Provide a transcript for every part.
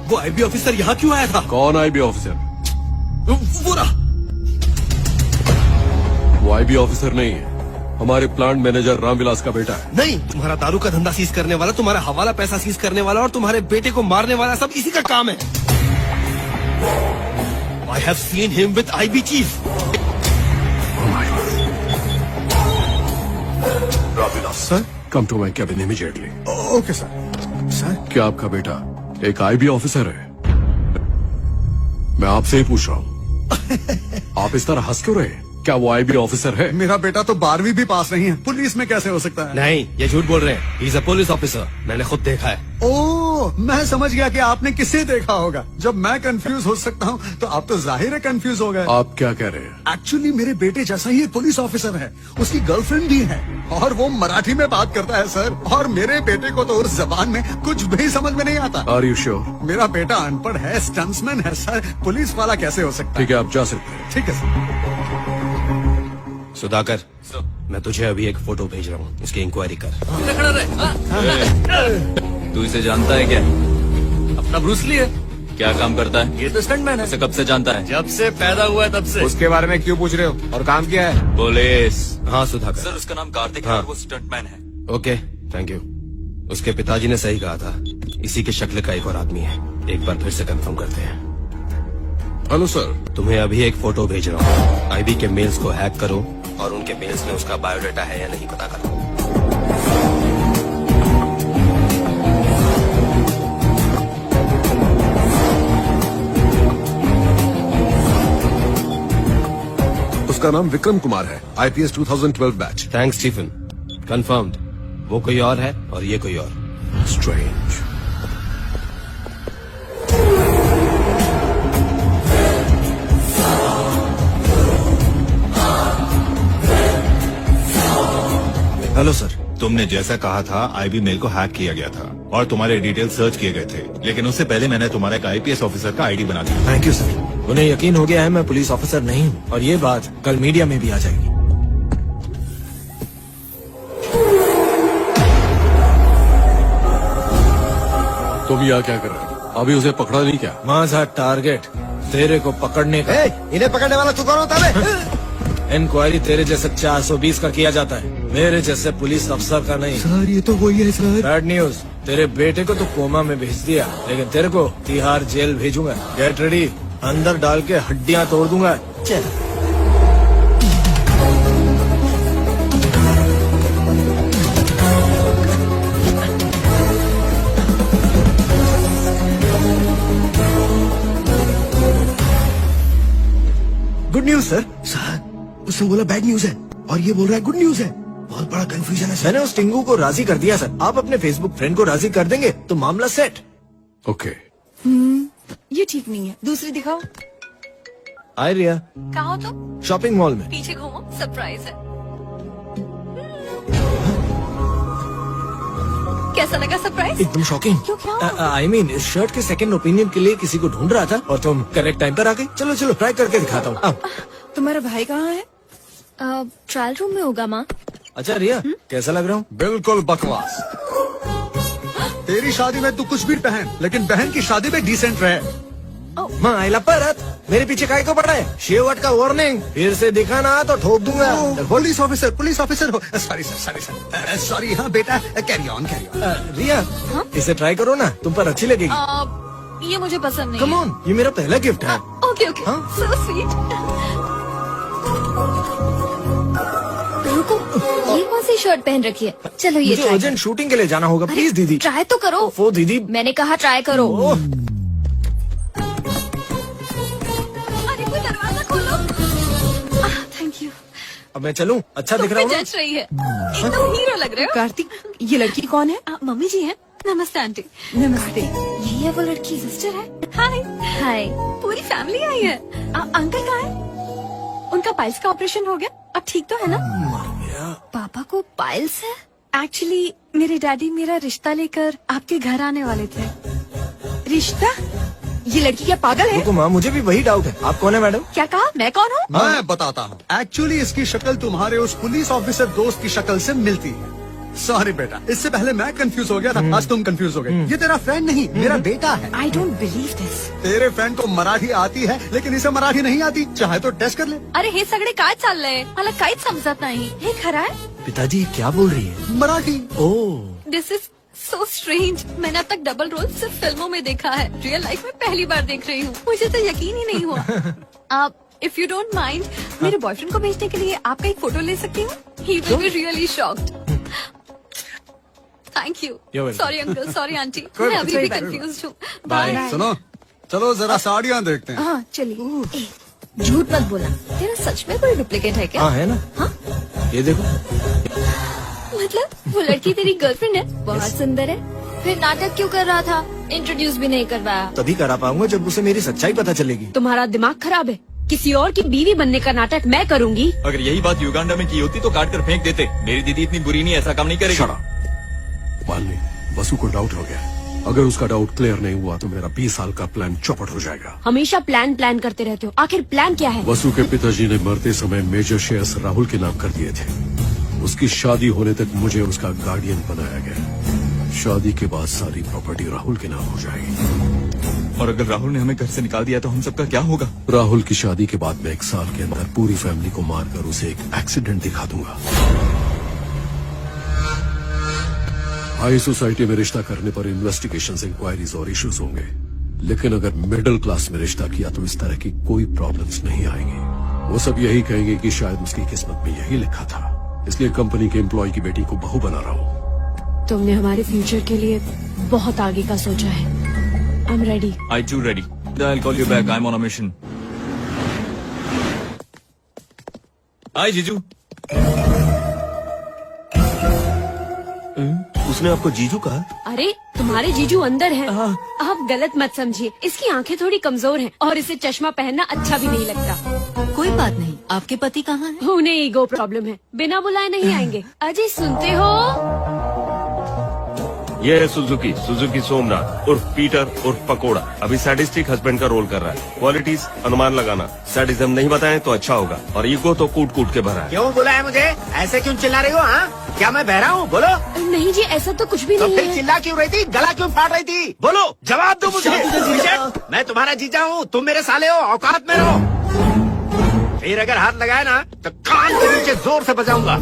वो IB officer यहाँ क्यों आया था? कौन आईबी ऑफिसर? वो रहा। वो आईबी ऑफिसर नहीं है, हमारे प्लांट मैनेजर रामविलास का बेटा है। नहीं, तुम्हारा दारू का धंधा सीज करने वाला, तुम्हारा हवाला पैसा सीज करने वाला और तुम्हारे बेटे को मारने वाला सब इसी का काम है। I have seen him with IB chief. Ramvilas sir, come to my cabin immediately. Okay sir. Sir क्या आपका बेटा एक आईबी ऑफिसर है? मैं आपसे ही पूछ रहा हूँ। आप इस तरह हंस क्यों रहे? क्या वो आईबी ऑफिसर है? मेरा बेटा तो 12वीं भी पास नहीं है, पुलिस में कैसे हो सकता है? नहीं, ये झूठ बोल रहे हैं। He is a police officer. मैंने खुद देखा है। ओह, मैं समझ गया कि आपने किसे देखा होगा। जब मैं कंफ्यूज हो सकता हूँ तो आप तो जाहिर है कंफ्यूज हो गए। आप क्या कह रहे हैं? एक्चुअली मेरे बेटे जैसा ही एक पुलिस ऑफिसर है, उसकी गर्लफ्रेंड भी है और वो मराठी में बात करता है सर। और मेरे बेटे को तो उस जबान में कुछ भी समझ में नहीं आता। Are you sure? मेरा बेटा अनपढ़ है, स्टंट्समैन है सर, पुलिस वाला कैसे हो सकता है? ठीक है, आप जा सकते हैं। ठीक है सर। सुधाकर, मैं तुझे अभी एक फोटो भेज रहा हूँ, इसकी इंक्वायरी कर। तू इसे जानता है क्या? अपना ब्रूस ली है। क्या काम करता है? ये तो स्टंटमैन है। इसे कब से जानता है? जब से पैदा हुआ है तब से। उसके बारे में क्यों पूछ रहे हो? और काम क्या है? पुलिस। हाँ सुधाकर। सर, उसका नाम कार्तिक है हाँ। और वो स्टंटमैन है। Okay, thank you. उसके पिताजी ने सही कहा था, इसी की शक्ल का एक और आदमी है। एक बार फिर से कंफर्म करते हैं। हेलो सर, तुम्हें अभी एक फोटो भेज रहा हूँ। आईबी के मेल्स को हैक करो और उनके मेल्स में उसका बायोडाटा है या नहीं पता करो। उसका नाम विक्रम कुमार है, IPS 2012 बैच। Thanks Stephen, confirmed. वो कोई और है और ये कोई और। स्ट्रेंज। Hello sir. तुमने जैसा कहा था आईबी मेल को हैक किया गया था और तुम्हारे डिटेल सर्च किए गए थे, लेकिन उससे पहले मैंने तुम्हारा एक IPS ऑफिसर का आईडी बना दिया। Thank you sir. उन्हें यकीन हो गया है मैं पुलिस ऑफिसर नहीं हूँ और ये बात कल मीडिया में भी आ जाएगी। तुम यहाँ क्या कर रहे हो? अभी उसे पकड़ा नहीं क्या? माजा टारगेट तेरे को पकड़ने का। इन्हें पकड़ने वाला तू कौन होता है? इंक्वायरी तेरे जैसे 420 का किया जाता है, मेरे जैसे पुलिस अफसर का नहीं। सर ये तो वही है सर। बैड न्यूज, तेरे बेटे को तो कोमा में भेज दिया, लेकिन तेरे को तिहाड़ जेल भेजूंगा। गेट रेडी, अंदर डाल के हड्डियां तोड़ दूंगा। चल। Good news sir. सर उसने बोला बैड न्यूज है और ये बोल रहा है गुड न्यूज है। बहुत बड़ा कंफ्यूजन है सर। मैंने उस टिंगू को राजी कर दिया सर। आप अपने फेसबुक फ्रेंड को राजी कर देंगे तो मामला सेट। ओके। ये ठीक नहीं है, दूसरी दिखाओ। हाय रिया। कहाँ हो तुम? शॉपिंग मॉल में। पीछे घूमो, सरप्राइज है। कैसा लगा सरप्राइज? एकदम शॉकिंग। क्यों, क्या? आई मीन इस शर्ट के सेकंड ओपिनियन के लिए किसी को ढूंढ रहा था और तुम करेक्ट टाइम पर आ गई। चलो चलो ट्राई करके दिखाता हूँ। तुम्हारा भाई कहाँ है? ट्रायल रूम में होगा माँ। अच्छा रिया, कैसा लग रहा हूँ? बिल्कुल बकवास। तेरी शादी में तू कुछ भी पहन, लेकिन बहन की शादी में डिसेंट रहे। माँ आइला परत, मेरे पीछे काय को पड़ा है? शेवट का वार्निंग, फिर से दिखा ना तो ठोक दूंगा। पुलिस ऑफिसर हो। Sorry sir. सॉरी। हाँ बेटा, कैरी ऑन। रिया, इसे ट्राई करो ना, तुम पर अच्छी लगेगी। ये मुझे पसंद नहीं कम ऑन, ये मेरा पहला गिफ्ट है। Okay, so sweet. रुको, ये कौन सी शर्ट पहन रखी है? चलो ये मुझे अर्जेंट शूटिंग के लिए जाना होगा, प्लीज दीदी। ट्राई तो करो। वो दीदी, मैंने कहा ट्राई करो। अरे कोई दरवाजा खोलो। Thank you. अब मैं चलूं? अच्छा दिख रहा हूँ? जज रही है, एकदम हीरो लग रहे हो। कार्तिक, ये लड़की कौन है? मम्मी जी हैं। नमस्ते आंटी। नमस्ते। यही है वो लड़की, सिस्टर है। हाय हाय, पूरी फैमिली आई है। अंकल कहाँ है? उनका पाइल्स का ऑपरेशन हो गया, अब ठीक तो है ना? पापा को पाइल्स है? एक्चुअली मेरे डैडी मेरा रिश्ता लेकर आपके घर आने वाले थे। रिश्ता? ये लड़की क्या पागल है? रुको माँ, मुझे भी वही डाउट है। आप कौन है मैडम? क्या कहा? मैं कौन हूँ? मैं बताता हूँ। एक्चुअली इसकी शक्ल तुम्हारे उस पुलिस ऑफिसर दोस्त की शक्ल से मिलती है। सॉरी बेटा, इससे पहले मैं कंफ्यूज हो गया था, आज तुम कंफ्यूज हो गए। ये तेरा फ्रेंड नहीं, मेरा बेटा है। I don't believe this. तेरे फ्रेंड को मराठी आती है, लेकिन इसे मराठी नहीं आती। चाहे तो टेस्ट कर ले। अरे हे सगळे काय चाललंय मला काहीच समजत नाही हे खरं आहे पिताजी क्या बोल रही है? Marathi. Oh this is so strange. मैंने अब तक डबल रोल सिर्फ फिल्मों में देखा है, रियल लाइफ में पहली बार देख रही हूँ। मुझे तो यकीन ही नहीं हुआ। आप इफ यू डोंट माइंड मेरे बॉयफ्रेंड को भेजने के लिए आपका एक फोटो ले सकती हूँ? He will be really shocked. Thank You're you. welcome. Sorry uncle, sorry aunty, कोई मैं बात अभी भी नहीं। कंफ्यूज हूँ। Bye. बाय। सुनो, चलो जरा साड़ियाँ देखते हैं। हाँ चलिए। झूठ मत बोला, तेरा सच में कोई डुप्लीकेट है क्या? हाँ है ना। हाँ? ये देखो। मतलब वो लड़की तेरी गर्लफ्रेंड है? बहुत सुंदर है। फिर नाटक क्यों कर रहा था? इंट्रोड्यूस भी नहीं करवाया। तभी करा पाऊंगा जब उसे मेरी सच्चाई पता चलेगी। तुम्हारा दिमाग खराब है। किसी और की बीवी बनने का नाटक मैं करूंगी। अगर यही बात युगांडा में की होती तो काट कर फेंक देते। मेरी दीदी इतनी बुरी नहीं, ऐसा काम नहीं करेगी। Shut up. मालनी, वसु को डाउट हो गया। अगर उसका डाउट क्लियर नहीं हुआ तो मेरा 20 साल का प्लान चौपट हो जाएगा। हमेशा प्लान करते रहते हो, आखिर प्लान क्या है? वसु के पिताजी ने मरते समय मेजर शेयर्स राहुल के नाम कर दिए थे। उसकी शादी होने तक मुझे उसका गार्डियन बनाया गया। शादी के बाद सारी प्रॉपर्टी राहुल के नाम हो जाएगी। और अगर राहुल ने हमें घर से निकाल दिया तो हम सबका क्या होगा? राहुल की शादी के बाद मैं 1 साल के अंदर पूरी फैमिली को मारकर उसे एक एक्सीडेंट दिखा दूंगा। हाई सोसाइटी में रिश्ता करने पर इन्वेस्टिगेशंस, इंक्वायरीज और इश्यूज होंगे, लेकिन अगर मिडिल क्लास में रिश्ता किया तो इस तरह की कोई प्रॉब्लम्स नहीं आएंगी। वो सब यही कहेंगे कि शायद उसकी किस्मत में यही लिखा था। इसलिए कंपनी के एम्प्लॉय की बेटी को बहू बना रहा हूँ। तुमने हमारे फ्यूचर के लिए बहुत आगे का सोचा है। I am ready. I too ready. I'll call you back. I'm on a mission. Hi जीजू। उसने आपको जीजू कहा? अरे तुम्हारे जीजू अंदर हैं। आप गलत मत समझिए, इसकी आंखें थोड़ी कमजोर हैं और इसे चश्मा पहनना अच्छा भी नहीं लगता। कोई बात नहीं, आपके पति कहाँ है? उन्हें ईगो प्रॉब्लम है, बिना बुलाए नहीं आएंगे। अजय सुनते हो? ये है सुजुकी सोमनाथ उर्फ पीटर उर्फ पकोड़ा। अभी सैडिस्टिक हस्बैंड का रोल कर रहा है। क्वालिटीज अनुमान लगाना, सैडिज्म नहीं बताएं तो अच्छा होगा, और ईगो तो कूट कूट के भरा है। क्यों बुलाया मुझे? ऐसे क्यों चिल्ला रही हो? हाँ, क्या मैं बहरा हूँ? बोलो। नहीं जी, ऐसा तो कुछ भी तो नहीं फिर है। चिल्ला क्यों रही थी? गला क्यों फाड़ रही थी? बोलो, जवाब दो मुझे। मैं तुम्हारा जीजा हूँ, तुम मेरे साले हो, औकात में रहो। फिर अगर हाथ लगाए ना तो कान के नीचे जोर से बजाऊंगा।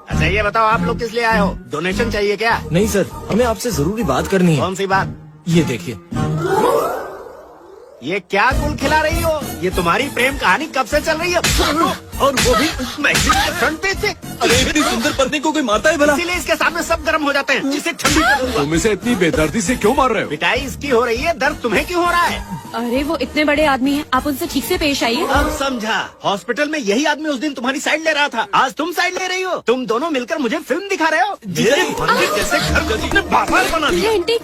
अच्छा ये बताओ, आप लोग किस लिए आए हो? डोनेशन चाहिए क्या? नहीं सर, हमें आपसे जरूरी बात करनी है। कौन सी बात? ये देखिए। ये क्या गुल खिला रही हो? ये तुम्हारी प्रेम कहानी कब से चल रही है? और वो भी मैगजीन के फ्रंट पेज से। अरे इतनी सुंदर पत्नी को कोई मारता है भला? इसीलिए इसके सामने सब गर्म हो जाते हैं, जिसे ठंडी कर दूंगा। तुम इसे इतनी बेदर्दी से क्यों मार रहे हो? पिटाई इसकी हो रही है, दर्द तुम्हें क्यों हो रहा है? अरे वो इतने बड़े आदमी हैं, आप उनसे ठीक से पेश आइए। अब समझा। हॉस्पिटल में यही आदमी उस दिन तुम्हारी साइड ले रहा था, आज तुम साइड ले रही हो। तुम दोनों मिलकर मुझे फिल्म दिखा रहे हो। मेरे मंदिर जैसे घर को तुमने बाजार बना दिया। ये आंटी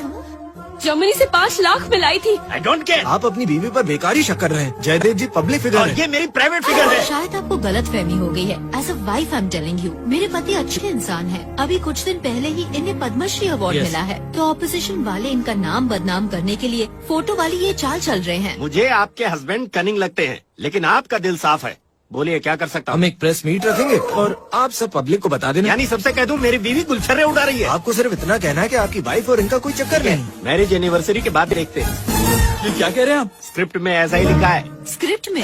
जर्मनी से 5 लाख मिलाई थी। I don't care. आप अपनी बीवी पर बेकार ही शक कर रहे हैं। जयदेव जी पब्लिक फिगर और है। ये मेरी प्राइवेट फिगर है। शायद आपको गलत फहमी हो गई है। As a wife I am telling you, मेरे पति अच्छे इंसान हैं। अभी कुछ दिन पहले ही इन्हें पद्मश्री अवार्ड मिला है, तो ऑपोजिशन वाले इनका नाम बदनाम करने के लिए फोटो वाली ये चाल चल रहे हैं। मुझे आपके हस्बैंड कनिंग लगते हैं, लेकिन आपका दिल साफ है। बोलिए क्या कर सकता हूँ? हम एक प्रेस मीट रखेंगे और आप सब पब्लिक को बता देना। यानी सबसे कह दूं मेरी बीवी गुलछर्रे उड़ा रही है। आपको सिर्फ इतना कहना है कि आपकी वाइफ और इनका कोई चक्कर नहीं। मैरिज एनिवर्सरी के बाद देखते हैं। ये क्या कह रहे हैं आप? स्क्रिप्ट में ऐसा ही लिखा है। स्क्रिप्ट में?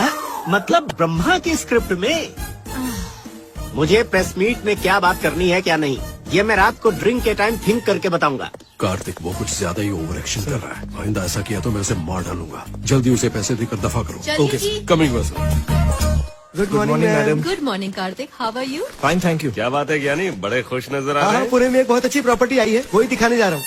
मतलब ब्रह्मा की स्क्रिप्ट में। मुझे प्रेस मीट में क्या बात करनी है क्या नहीं, ये मैं रात को ड्रिंक के टाइम थिंक करके बताऊंगा। कार्तिक, वो कुछ ज्यादा ही ओवर एक्शन कर रहा है। आइंदा ऐसा किया तो मैं उसे मार डालूंगा। जल्दी उसे पैसे देकर दफा करो। चलिए जी। कमिंग वैसे। Good morning madam. Good morning Karthik, how are you? Fine thank you. क्या बात है ज्ञानी, बड़े खुश नजर आ रहे हाँ, हैं। पुणे में एक बहुत अच्छी प्रॉपर्टी आई है, वही दिखाने जा रहा हूँ।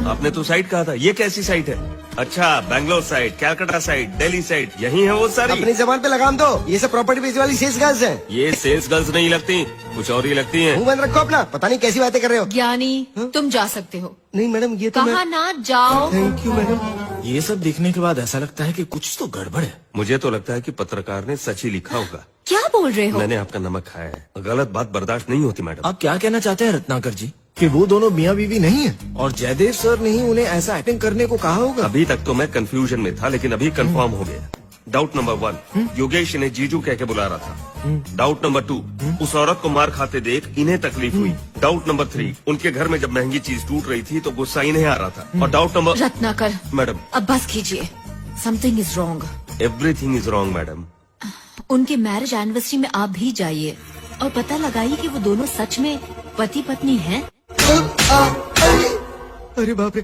आपने तो साइट कहा था, ये कैसी साइट है? अच्छा, Bangalore side, Calcutta side, Delhi side, यही है वो सारी। अपनी जबान पे लगाम दो, ये सब प्रॉपर्टी बेचने वाली सेल्स गर्ल्स हैं। ये सेल्स गर्ल्स नहीं लगती, कुछ और ही लगती हैं। मुंह बंद रखो अपना, पता नहीं कैसी बातें कर रहे हो। ज्ञानी तुम जा सकते हो। नहीं मैडम, ये तो कहा ना जाओ। Thank you madam. ये सब देखने के बाद ऐसा लगता है कि कुछ तो गड़बड़ है। मुझे तो लगता है कि पत्रकार ने सच ही लिखा होगा। क्या बोल रहे हो? मैंने आपका नमक खाया है, गलत बात बर्दाश्त नहीं होती मैडम। आप क्या कहना चाहते हैं रत्नाकर जी कि वो दोनों मियाँ बीवी नहीं है और जयदेव सर ने ही उन्हें ऐसा एक्टिंग करने को कहा होगा? अभी तक तो मैं कंफ्यूजन में था, लेकिन अभी कंफर्म हो गया। डाउट नंबर 1, योगेश इन्हें जीजू कह के बुला रहा था। डाउट नंबर 2, उस औरत को मार खाते देख इन्हें तकलीफ हुई। डाउट नंबर 3, उनके घर में जब महंगी चीज टूट रही थी तो गुस्सा इन्हें आ रहा था। और डाउट नंबर रत्नाकर, मैडम, अब बस कीजिए। Something is wrong. Everything is wrong madam. उनके मैरिज एनिवर्सरी में आप भी जाइए और पता लगाइए कि वो दोनों सच में पति पत्नी हैं। अरे बाप रे,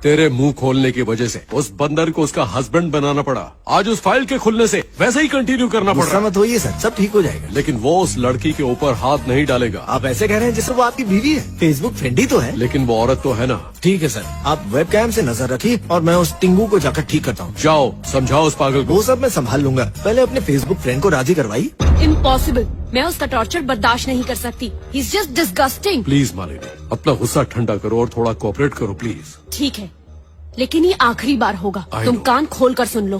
तेरे मुंह खोलने की वजह से उस बंदर को उसका हस्बैंड बनाना पड़ा। आज उस फाइल के खुलने से वैसे ही कंटिन्यू करना पड़ गुस्सा रहा है। मत होइए सर, सब ठीक हो जाएगा। लेकिन वो उस लड़की के ऊपर हाथ नहीं डालेगा। आप ऐसे कह रहे हैं जैसे वो आपकी बीवी है। फेसबुक फ्रेंड ही तो है। लेकिन वो औरत तो है ना। ठीक है सर, आप वेबकैम से नजर रखिए और मैं उस टिंगू को जाकर ठीक करता हूँ। जाओ समझाओ उस पागल को। वो सब मैं संभाल लूंगा, पहले अपने फेसबुक फ्रेंड को राजी करवाई। इम्पॉसिबल, मैं उसका टॉर्चर बर्दाश्त नहीं कर सकती। He is just disgusting. Please Malini, अपना गुस्सा ठंडा करो और थोड़ा कोऑपरेट करो प्लीज। ठीक है, लेकिन ये आखिरी बार होगा। I तुम know. कान खोल कर सुन लो।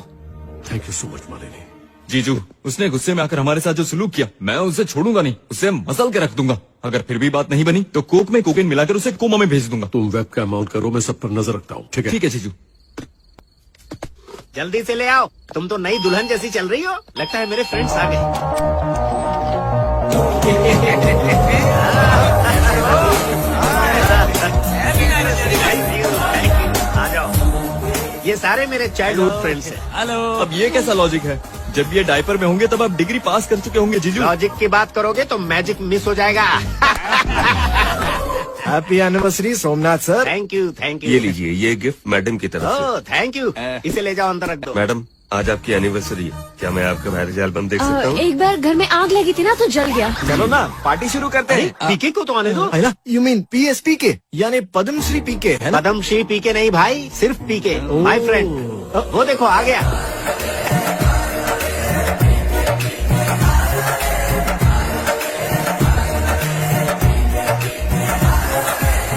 Thank you so much Malini. जीजू, उसने गुस्से में आकर हमारे साथ जो सलूक किया, मैं उसे छोड़ूंगा नहीं, उसे मसल के रख दूंगा। अगर फिर भी बात नहीं बनी तो कोक में कोकेन मिलाकर उसे कोमा में भेज दूंगा। तुम वेबकैम ऑन करो, मैं सब पर नजर रखता हूँ। ठीक है? ठीक है जीजू। जल्दी से ले आओ, तुम तो नई दुल्हन जैसी चल रही हो। लगता है मेरे फ्रेंड्स आ गए। आ जाओ, ये सारे मेरे चाइल्डहुड फ्रेंड्स हैं। हेलो। अब ये कैसा लॉजिक है? जब ये डायपर में होंगे तब आप डिग्री पास कर चुके होंगे जीजू। लॉजिक की बात करोगे तो मैजिक मिस हो जाएगा। Happy anniversary Somnath sir. Thank you, thank you. ये लीजिए, ये गिफ्ट मैडम की तरफ ओह थैंक यू, इसे ले जाओ अंदर रख दो। से। मैडम, आज आपकी एनिवर्सरी है, क्या मैं आपका मैरिज एल्बम देख सकता हूँ? एक बार घर में आग लगी थी ना तो जल गया। चलो ना पार्टी शुरू करते हैं। पीके को तो आने दो। यू मीन PSP के यानी पद्मश्री पीके है ना? पद्मश्री पीके नहीं भाई, सिर्फ पीके माय फ्रेंड। वो देखो आ गया।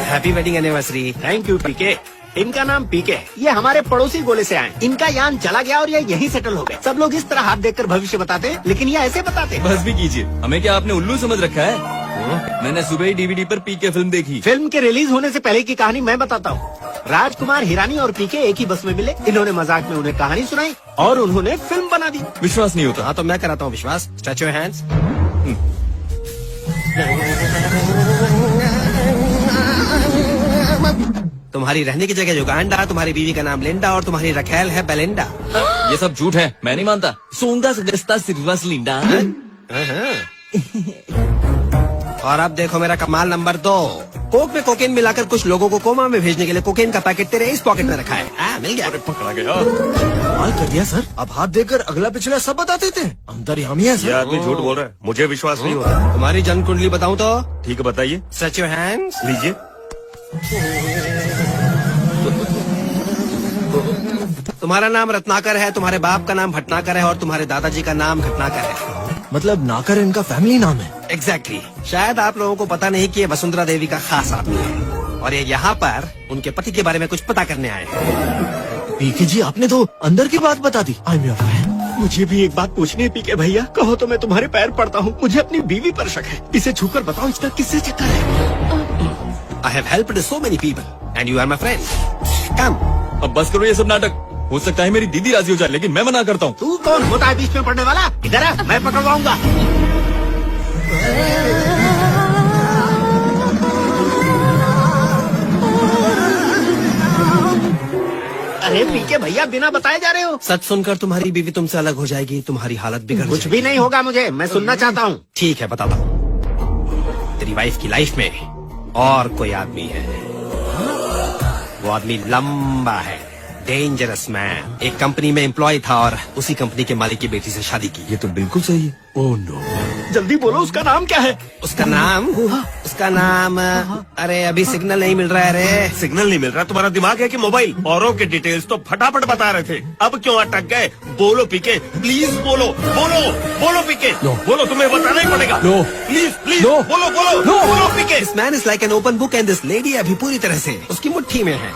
Happy wedding anniversary. Thank you PK. इनका नाम पीके, ये हमारे पड़ोसी गोले से आए। इनका यान चला गया और ये यहीं सेटल हो गए। सब लोग इस तरह हाथ देखकर भविष्य बताते, लेकिन ये ऐसे बताते। बस भी कीजिए, हमें क्या आपने उल्लू समझ रखा है? मैंने सुबह ही DVD पर पीके फिल्म देखी। फिल्म के रिलीज होने से पहले की कहानी मैं बताता हूँ। राजकुमार हिरानी और पीके एक ही बस में मिले। इन्होंने मजाक में उन्हें कहानी सुनाई और उन्होंने फिल्म बना दी। विश्वास नहीं होता। हाँ तो मैं कराता हूँ विश्वास। Stretch your hands. तुम्हारी रहने की जगह युगांडा, तुम्हारी बीवी का नाम लिंडा और तुम्हारी रखेल है बेलिंडा। ये सब झूठ है, मैं नहीं मानता। सोंगा सगस्ता सिर्वास लिंडा। और अब देखो मेरा कमाल नंबर 2। कोक में कोकेन मिलाकर कुछ लोगों को कोमा में भेजने के लिए कोकेन का पैकेट तेरे इस पॉकेट में रखा है। मिल गया। पकड़ा गया। कमाल कर दिया सर, अब हाथ देकर अगला पिछला सब बताते थे। अंदर यामी है ये सर। आदमी झूठ बोल रहा है, मुझे विश्वास नहीं होता। तुम्हारी जन्म कुंडली बताऊं तो? ठीक है, बताइए। Stretch your hands. लीजिए। तुम्हारा नाम रत्नाकर है, तुम्हारे बाप का नाम भटनाकर है और तुम्हारे दादाजी का नाम घटनाकर है। मतलब नाकर इनका फैमिली नाम है। एग्जैक्टली। शायद आप लोगों को पता नहीं कि ये वसुंधरा देवी का खास आदमी है और ये यहाँ पर उनके पति के बारे में कुछ पता करने आए हैं। पीके जी आपने तो अंदर की बात बता दी। I am your fan. मुझे भी एक बात पूछनी है पीके भैया। कहो तो मैं तुम्हारे पैर पड़ता हूँ। मुझे अपनी बीवी पर शक है। इसे छूकर बताओ इसका किससे चक्कर है। I have helped so many people and you are my friend. Come. अब बस करो ये सब नाटक। हो सकता है मेरी दीदी राजी हो जाए, लेकिन मैं मना करता हूँ। तू कौन होता है बीच में पड़ने वाला? इधर आ, मैं पकड़वाऊंगा। अरे पीके भैया बिना बताए जा रहे हो। सच सुनकर तुम्हारी बीवी तुमसे अलग हो जाएगी, तुम्हारी हालत बिगड़ कुछ भी नहीं होगा मुझे, मैं सुनना चाहता हूँ। ठीक है बताता हूँ। तेरी वाइफ की लाइफ में और कोई आदमी है। वो आदमी लंबा है, डेंजरस मैन। एक कंपनी में एम्प्लॉय था और उसी कंपनी के मालिक की बेटी से शादी की। ये तो बिल्कुल सही है। Oh no. जल्दी बोलो उसका नाम क्या है? उसका नाम अरे अभी सिग्नल नहीं मिल रहा है। रे सिग्नल नहीं मिल रहा, तुम्हारा दिमाग है कि मोबाइल? औरों के डिटेल्स तो फटाफट बता रहे थे, अब क्यों अटक गए? बोलो पीके, प्लीज बोलो, बोलो बोलो पीके। बोलो, तुम्हें बताना ही पड़ेगा। प्लीज प्लीज बोलो बोलो बोलो PK. This man is like an open book and this lady अभी पूरी तरह से उसकी मुट्ठी में है।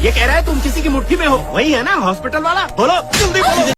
ये कह रहा है तुम किसी की मुट्ठी में हो। वही है ना हॉस्पिटल वाला? बोलो जल्दी बोलो।